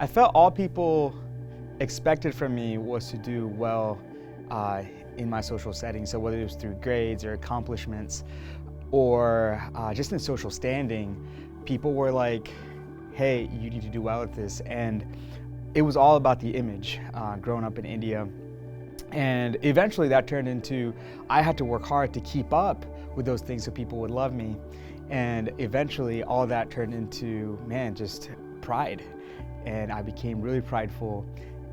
I felt all people expected from me was to do well in my social setting. So whether it was through grades or accomplishments or just in social standing, people were like, hey, you need to do well at this. And it was all about the image growing up in India. And eventually that turned into, I had to work hard to keep up with those things so people would love me. And eventually all that turned into, just pride. And I became really prideful,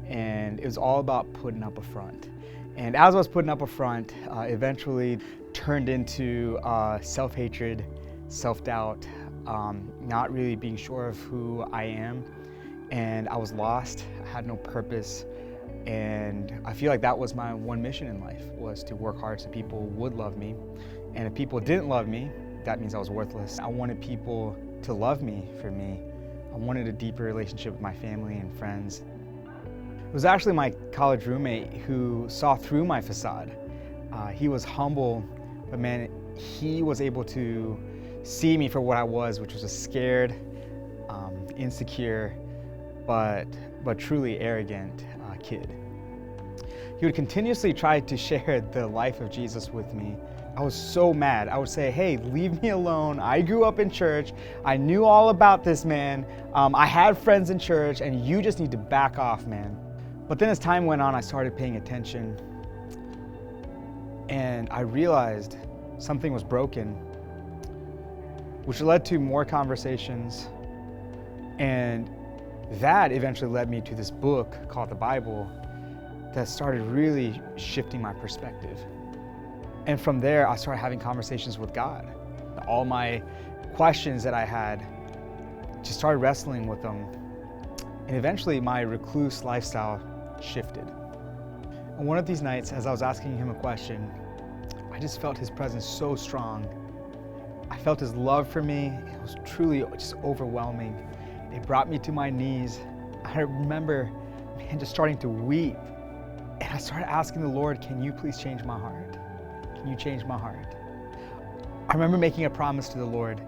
and it was all about putting up a front. And as I was putting up a front, eventually turned into self-hatred, self-doubt, not really being sure of who I am. And I was lost, I had no purpose. And I feel like that was my one mission in life, was to work hard so people would love me. And if people didn't love me, that means I was worthless. I wanted people to love me for me. I wanted a deeper relationship with my family and friends. It was actually my college roommate who saw through my facade. He was humble, but man, he was able to see me for what I was, which was a scared, insecure, but truly arrogant kid. He would continuously try to share the life of Jesus with me. I was so mad. I would say, hey, leave me alone. I grew up in church. I knew all about this, man. I had friends in church, and you just need to back off, man. But then as time went on, I started paying attention, and I realized something was broken, which led to more conversations, and that eventually led me to this book called the Bible that started really shifting my perspective. And from there, I started having conversations with God. All my questions that I had, just started wrestling with them. And eventually my recluse lifestyle shifted. And one of these nights, as I was asking him a question, I just felt his presence so strong. I felt his love for me. It was truly just overwhelming. It brought me to my knees. I remember, just starting to weep. And I started asking the Lord, can you please change my heart? Can you change my heart? I remember making a promise to the Lord,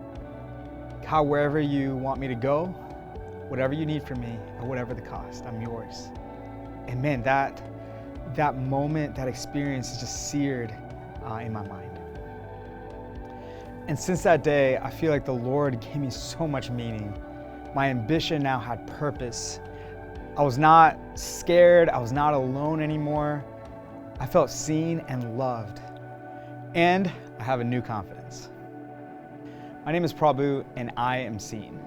God, wherever you want me to go, whatever you need from me, or whatever the cost, I'm yours. And man, that moment, that experience is just seared in my mind. And since that day, I feel like the Lord gave me so much meaning. My ambition now had purpose. I was not scared. I was not alone anymore. I felt seen and loved. And I have a new confidence. My name is Prabu, and I am seen.